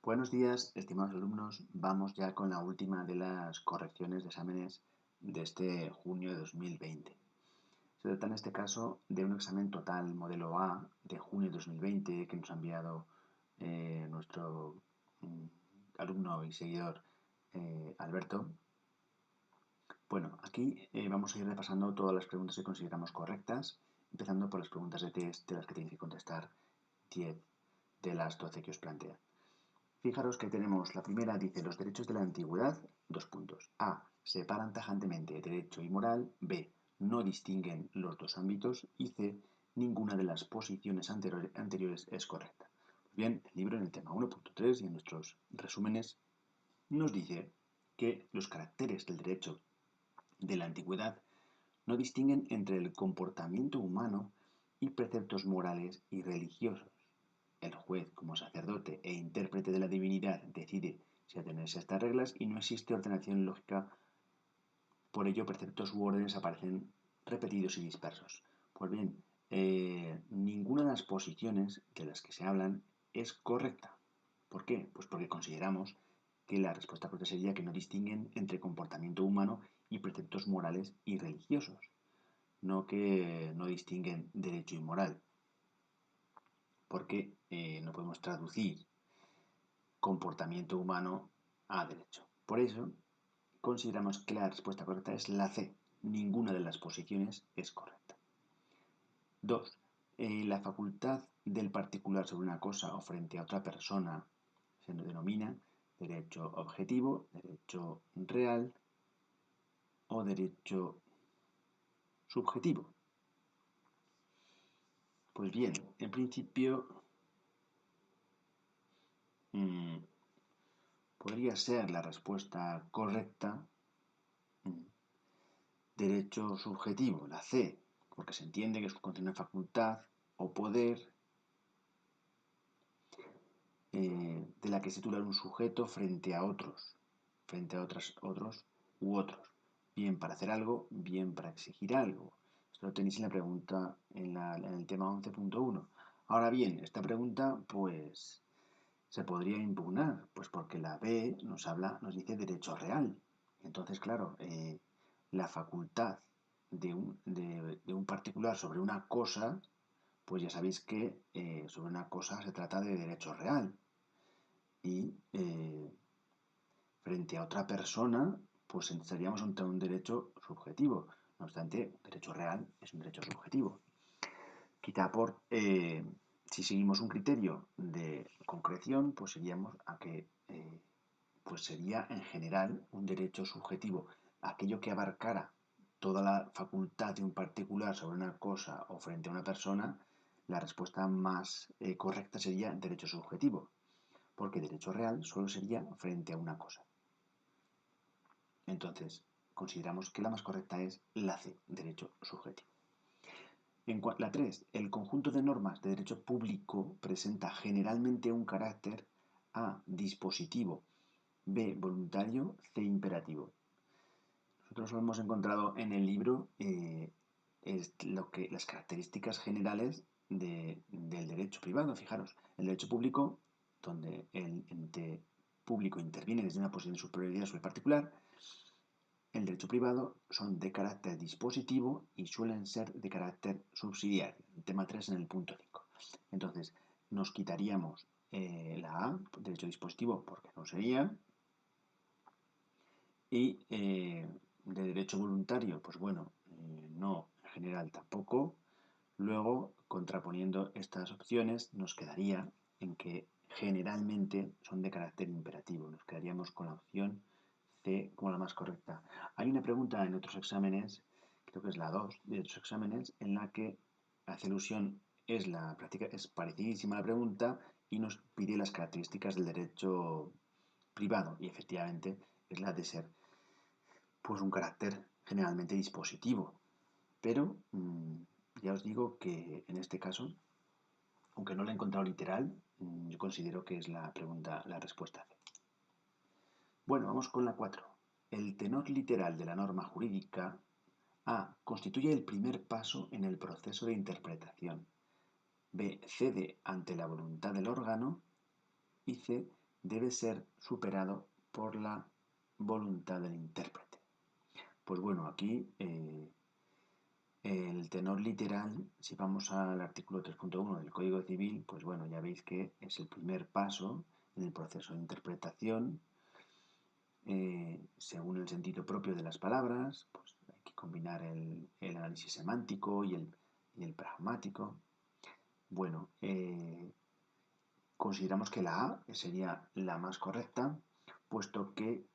Buenos días, estimados alumnos. Vamos ya con la última de las correcciones de exámenes de este junio de 2020. Se trata en este caso de un examen total modelo A de junio de 2020 que nos ha enviado nuestro alumno y seguidor Alberto. Bueno, aquí vamos a ir repasando todas las preguntas que consideramos correctas, empezando por las preguntas de test de las que tenéis que contestar 10 de las 12 que os plantea. Fijaros que tenemos la primera, dice los derechos de la antigüedad, dos puntos. A. Separan tajantemente derecho y moral. B. No distinguen los dos ámbitos. Y C. Ninguna de las posiciones anteriores es correcta. Bien, el libro en el tema 1.3 y en nuestros resúmenes nos dice que los caracteres del derecho de la antigüedad no distinguen entre el comportamiento humano y preceptos morales y religiosos. El juez, como sacerdote e intérprete de la divinidad, decide si atenerse a estas reglas y no existe ordenación lógica. Por ello, preceptos u órdenes aparecen repetidos y dispersos. Pues bien, ninguna de las posiciones de las que se hablan es correcta. ¿Por qué? Pues porque consideramos que la respuesta correcta sería que no distinguen entre comportamiento humano y preceptos morales y religiosos, no que no distinguen derecho y moral, porque no podemos traducir comportamiento humano a derecho. Por eso, consideramos que la respuesta correcta es la C. Ninguna de las posiciones es correcta. 2. La facultad del particular sobre una cosa o frente a otra persona se denomina derecho objetivo, derecho real o derecho subjetivo. Pues bien, en principio podría ser la respuesta correcta derecho subjetivo, la C, porque se entiende que contiene una facultad o poder de la que se titular un sujeto frente a otros otros u otros, bien para hacer algo, bien para exigir algo. Esto lo tenéis en la pregunta, en el tema 11.1. Ahora bien, esta pregunta, pues, se podría impugnar, pues porque la B nos dice derecho real. Entonces, claro, la facultad de un particular sobre una cosa, pues ya sabéis que sobre una cosa se trata de derecho real. Y frente a otra persona, pues estaríamos ante un derecho subjetivo. No obstante, derecho real es un derecho subjetivo. Quizá si seguimos un criterio de concreción, pues iríamos a que pues sería en general un derecho subjetivo. Aquello que abarcara toda la facultad de un particular sobre una cosa o frente a una persona, la respuesta más correcta sería derecho subjetivo, porque derecho real solo sería frente a una cosa. Entonces, consideramos que la más correcta es la C, derecho subjetivo. La 3. El conjunto de normas de derecho público presenta generalmente un carácter A. Dispositivo, B. Voluntario, C. Imperativo. Nosotros lo hemos encontrado en el libro las características generales del derecho privado. Fijaros, el derecho público, donde el ente público interviene desde una posición de superioridad sobre el particular. El derecho privado son de carácter dispositivo y suelen ser de carácter subsidiario. El tema 3 en el punto 5. Entonces, nos quitaríamos la A, derecho dispositivo, porque no sería. Y de derecho voluntario, pues bueno, no, en general tampoco. Luego, contraponiendo estas opciones, nos quedaría en que generalmente son de carácter imperativo. Nos quedaríamos con la opción C como la más correcta. Hay una pregunta en otros exámenes, creo que es la 2 de otros exámenes, en la que hace alusión, es parecidísima a la pregunta y nos pide las características del derecho privado. Y efectivamente es la de ser pues un carácter generalmente dispositivo. Pero ya os digo que en este caso, aunque no la he encontrado literal, yo considero que es la respuesta C. Bueno, vamos con la 4. El tenor literal de la norma jurídica A. Constituye el primer paso en el proceso de interpretación. B. Cede ante la voluntad del órgano. Y C. debe ser superado por la voluntad del intérprete. Pues bueno, aquí el tenor literal, si vamos al artículo 3.1 del Código Civil, pues bueno, ya veis que es el primer paso en el proceso de interpretación. Según el sentido propio de las palabras, pues hay que combinar el análisis semántico y el pragmático. Bueno, consideramos que la A sería la más correcta, puesto que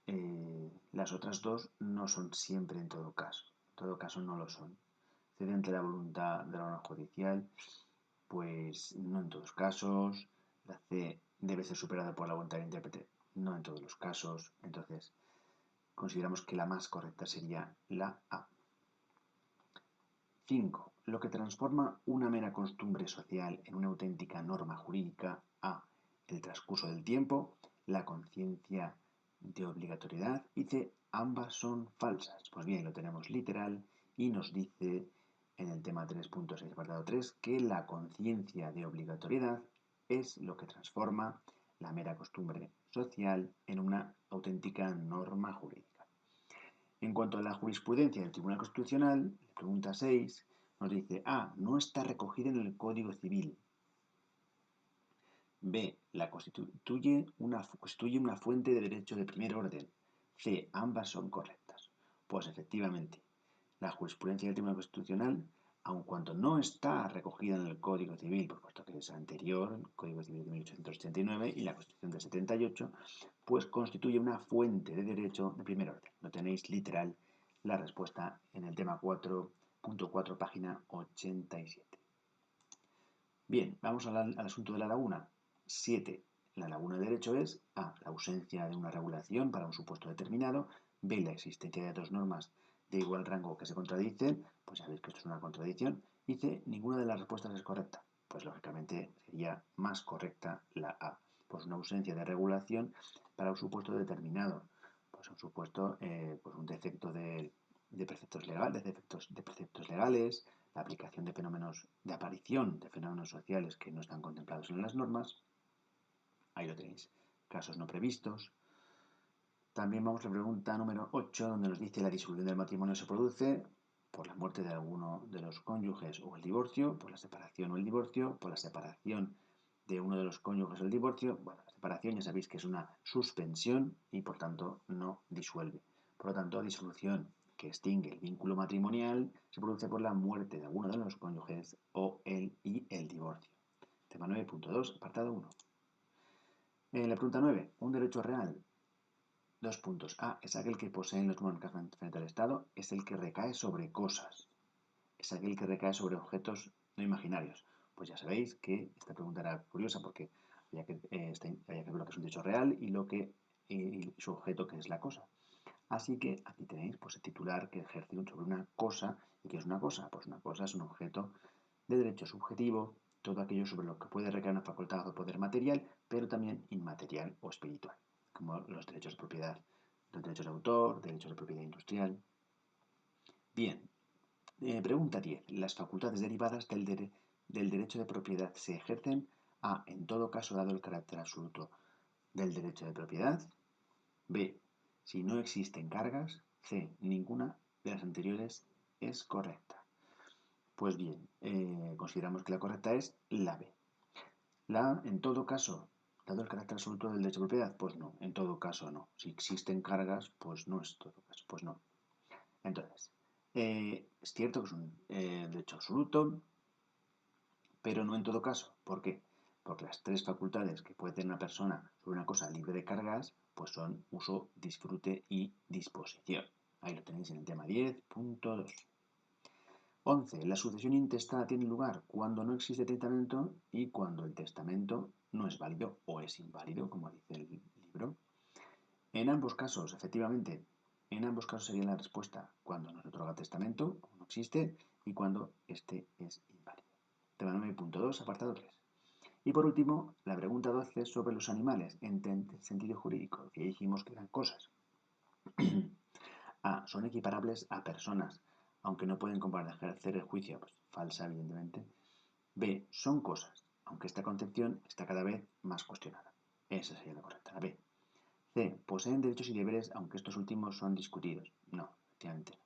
las otras dos no son siempre en todo caso. En todo caso no lo son. Cede ante la voluntad de la orden judicial, pues no en todos los casos. La C debe ser superada por la voluntad del intérprete, no en todos los casos. Entonces, consideramos que la más correcta sería la A. 5. Lo que transforma una mera costumbre social en una auténtica norma jurídica. A. El transcurso del tiempo, la conciencia de obligatoriedad. Y C. Ambas son falsas. Pues bien, lo tenemos literal y nos dice en el tema 3.6 apartado 3 que la conciencia de obligatoriedad es lo que transforma la mera costumbre social en una auténtica norma jurídica. En cuanto a la jurisprudencia del Tribunal Constitucional, la pregunta 6 nos dice A. No está recogida en el Código Civil. B. La constituye una fuente de derecho de primer orden. C. Ambas son correctas. Pues efectivamente, la jurisprudencia del Tribunal Constitucional, aun cuando no está recogida en el Código Civil, por puesto que es anterior, el Código Civil de 1889 y la Constitución del 78, pues constituye una fuente de derecho de primer orden. Lo tenéis literal la respuesta en el tema 4.4, página 87. Bien, vamos al asunto de la laguna. 7. La laguna de derecho es A. La ausencia de una regulación para un supuesto determinado. B. La existencia de dos normas de igual rango que se contradicen. Pues ya veis que esto es una contradicción. Y C. Ninguna de las respuestas es correcta. Pues lógicamente sería más correcta la A. Pues una ausencia de regulación para un supuesto determinado. Pues un supuesto, pues un defecto de preceptos legales, la aplicación de fenómenos de aparición de fenómenos sociales que no están contemplados en las normas. Ahí lo tenéis. Casos no previstos. También vamos a la pregunta número 8, donde nos dice la disolución del matrimonio se produce por la muerte de alguno de los cónyuges o el divorcio, por la separación o el divorcio, por la separación de uno de los cónyuges o el divorcio. Bueno, la separación ya sabéis que es una suspensión y por tanto no disuelve. Por lo tanto, disolución que extingue el vínculo matrimonial se produce por la muerte de alguno de los cónyuges o el divorcio. Tema 9.2, apartado 1. En la pregunta 9, un derecho real. 2 puntos. A es aquel que poseen los monarcas frente al Estado, es el que recae sobre cosas, es aquel que recae sobre objetos no imaginarios. Pues ya sabéis que esta pregunta era curiosa porque había que ver lo que es un derecho real y su objeto, que es la cosa. Así que aquí tenéis pues, el titular que ejerce sobre una cosa. ¿Y qué es una cosa? Pues una cosa es un objeto de derecho subjetivo, todo aquello sobre lo que puede recaer una facultad o poder material, pero también inmaterial o espiritual, como los derechos de propiedad, los derechos de autor, derechos de propiedad industrial. Bien, pregunta 10. Las facultades derivadas del derecho de propiedad se ejercen A. En todo caso, dado el carácter absoluto del derecho de propiedad. B. Si no existen cargas. C. Ninguna de las anteriores es correcta. Pues bien, consideramos que la correcta es la B. La A, en todo caso, dado el carácter absoluto del derecho de propiedad, pues no, en todo caso no. Si existen cargas, pues no es todo caso, pues no. Entonces, es cierto que es un derecho absoluto, pero no en todo caso. ¿Por qué? Porque las tres facultades que puede tener una persona sobre una cosa libre de cargas, pues son uso, disfrute y disposición. Ahí lo tenéis en el tema 10.2. 11. La sucesión intestada tiene lugar cuando no existe testamento y cuando el testamento no es válido o es inválido, como dice el libro. En ambos casos, efectivamente, en ambos casos sería la respuesta cuando no se otorga testamento o no existe y cuando este es inválido. Tema 9.2, apartado 3. Y por último, la pregunta 12 sobre los animales en sentido jurídico, que dijimos que eran cosas. A. Son equiparables a personas, aunque no pueden comparecer el juicio, pues falsa evidentemente. B. Son cosas, aunque esta concepción está cada vez más cuestionada. Esa sería la correcta, la B. C. Poseen derechos y deberes, aunque estos últimos son discutidos. No, efectivamente no.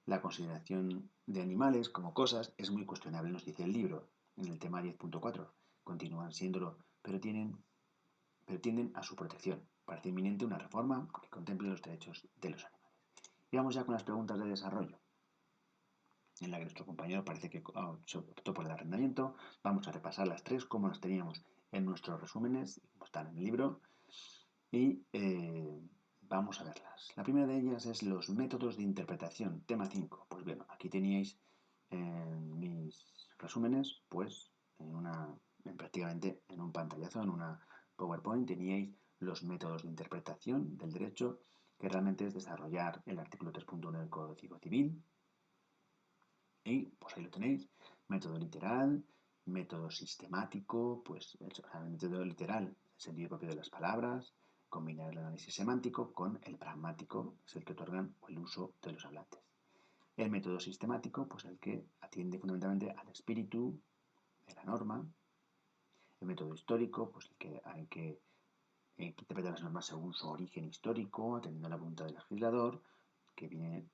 La consideración de animales como cosas es muy cuestionable, nos dice el libro, en el tema 10.4. Continúan siéndolo, pero tienden a su protección. Parece inminente una reforma que contemple los derechos de los animales. Y vamos ya con las preguntas de desarrollo, en la que nuestro compañero parece que optó por el arrendamiento. Vamos a repasar las tres como las teníamos en nuestros resúmenes, como están en el libro, y vamos a verlas. La primera de ellas es los métodos de interpretación, tema 5. Pues bien, aquí teníais en mis resúmenes, pues prácticamente en un pantallazo, en una PowerPoint, teníais los métodos de interpretación del derecho, que realmente es desarrollar el artículo 3.1 del Código Civil. Y pues ahí lo tenéis, método literal, método sistemático, pues el método literal, el sentido propio de las palabras, combinar el análisis semántico con el pragmático, es el que otorgan el uso de los hablantes. El método sistemático, pues el que atiende fundamentalmente al espíritu de la norma. El método histórico, pues el que hay que interpretar las normas según su origen histórico, atendiendo a la voluntad del legislador, que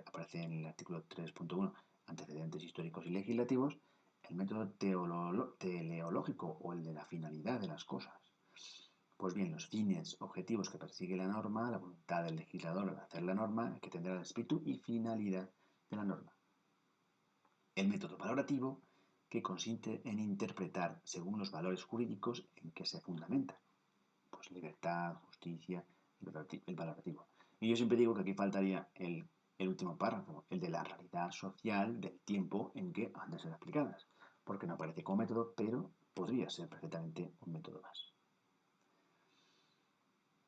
aparece en el artículo 3.1, antecedentes históricos y legislativos. El método teleológico o el de la finalidad de las cosas. Pues bien, los fines, objetivos que persigue la norma, la voluntad del legislador al hacer la norma, que tendrá el espíritu y finalidad de la norma. El método valorativo, que consiste en interpretar según los valores jurídicos en que se fundamenta. Pues libertad, justicia, el valorativo. Y yo siempre digo que aquí faltaría el último párrafo, el de la realidad social del tiempo en que han de ser aplicadas, porque no aparece como método, pero podría ser perfectamente un método más.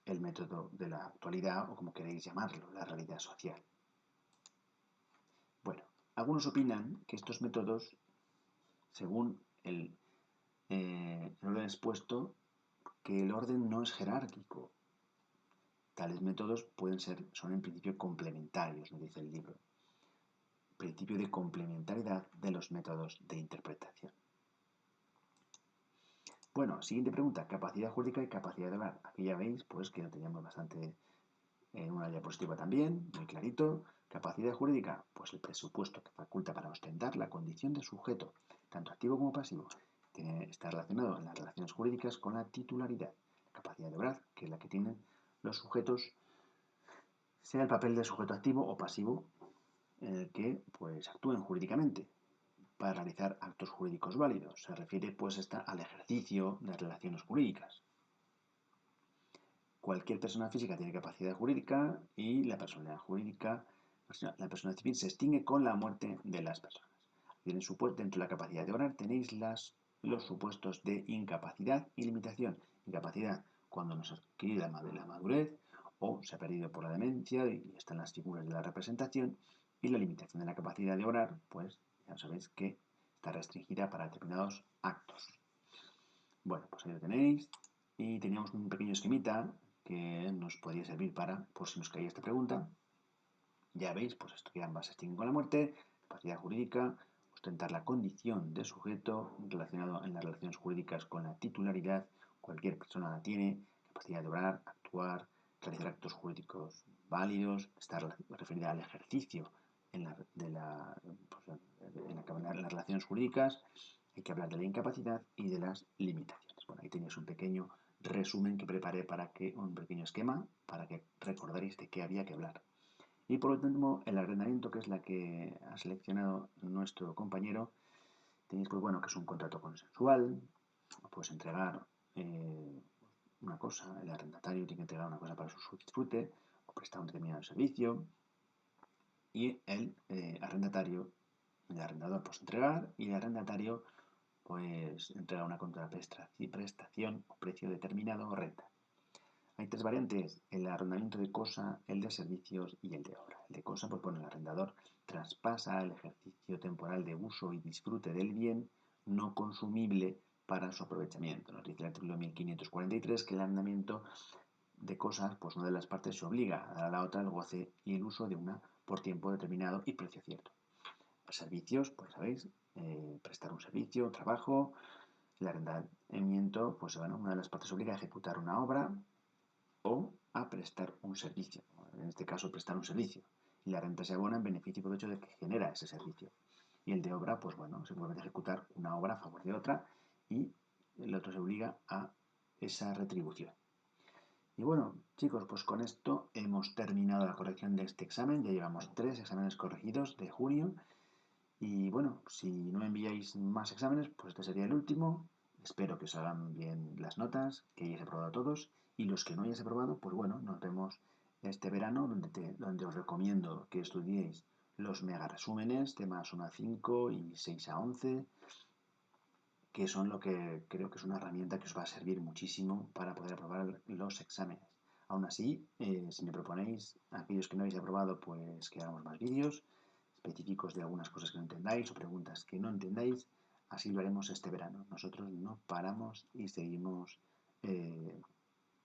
El método de la actualidad, o como queréis llamarlo, la realidad social. Bueno, algunos opinan que estos métodos, según el orden expuesto, que el orden no es jerárquico. Tales métodos son en principio complementarios, nos dice el libro. Principio de complementariedad de los métodos de interpretación. Bueno, siguiente pregunta, capacidad jurídica y capacidad de hablar. Aquí ya veis pues que lo teníamos bastante en una diapositiva también, muy clarito. Capacidad jurídica, pues el presupuesto que faculta para ostentar la condición de sujeto, tanto activo como pasivo. Está relacionado en las relaciones jurídicas con la titularidad. La capacidad de obrar, que es la que tienen los sujetos, sea el papel de sujeto activo o pasivo, en el que pues actúen jurídicamente para realizar actos jurídicos válidos. Se refiere pues al ejercicio de relaciones jurídicas. Cualquier persona física tiene capacidad jurídica y la persona civil se extingue con la muerte de las personas. Dentro de la capacidad de obrar tenéis los supuestos de incapacidad y limitación. Incapacidad cuando no se ha adquirido la madurez o se ha perdido por la demencia y están las figuras de la representación. Y la limitación de la capacidad de obrar, pues ya sabéis que está restringida para determinados actos. Bueno, pues ahí lo tenéis. Y teníamos un pequeño esquemita que nos podría servir por si nos caía esta pregunta. Ya veis, pues esto que ambas se extinguen con la muerte, capacidad jurídica, ostentar la condición de sujeto relacionado en las relaciones jurídicas con la titularidad, cualquier persona la tiene, capacidad de obrar, actuar, realizar actos jurídicos válidos, estar referida al ejercicio en las relaciones jurídicas. Hay que hablar de la incapacidad y de las limitaciones. Bueno, ahí tenéis un pequeño resumen que preparé un pequeño esquema para que recordaréis de qué había que hablar. Y por último, el arrendamiento, que es la que ha seleccionado nuestro compañero. Tenéis pues bueno que es un contrato consensual, puedes entregar una cosa, el arrendatario tiene que entregar una cosa para su disfrute o prestar un determinado servicio y el arrendador pues entregar y el arrendatario pues entrega una contraprestación o precio determinado o renta. Hay tres variantes, el arrendamiento de cosa, el de servicios y el de obra. El de cosa, pues bueno, el arrendador traspasa el ejercicio temporal de uso y disfrute del bien no consumible para su aprovechamiento. Nos dice el artículo 1543 que el arrendamiento de cosas, pues una de las partes se obliga a dar a la otra el goce y el uso de una por tiempo determinado y precio cierto. Los servicios, pues sabéis, prestar un servicio, trabajo, El arrendamiento, pues bueno, una de las partes obliga a ejecutar una obra o a prestar un servicio. En este caso, prestar un servicio. Y la renta se abona en beneficio por el hecho de que genera ese servicio. Y el de obra, pues bueno, se puede ejecutar una obra a favor de otra y el otro se obliga a esa retribución. Y bueno, chicos, pues con esto hemos terminado la corrección de este examen. Ya llevamos 3 exámenes corregidos de junio. Y bueno, si no enviáis más exámenes, pues este sería el último. Espero que os hagan bien las notas, que hayáis aprobado todos. Y los que no hayáis aprobado, pues bueno, nos vemos este verano, donde os recomiendo que estudiéis los mega resúmenes, temas 1 a 5 y 6 a 11, que son lo que creo que es una herramienta que os va a servir muchísimo para poder aprobar los exámenes. Aún así, si me proponéis, aquellos que no habéis aprobado, pues que hagamos más vídeos específicos de algunas cosas que no entendáis o preguntas que no entendáis, así lo haremos este verano. Nosotros no paramos y seguimos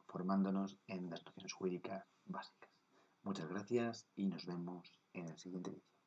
formándonos en las nociones jurídicas básicas. Muchas gracias y nos vemos en el siguiente vídeo.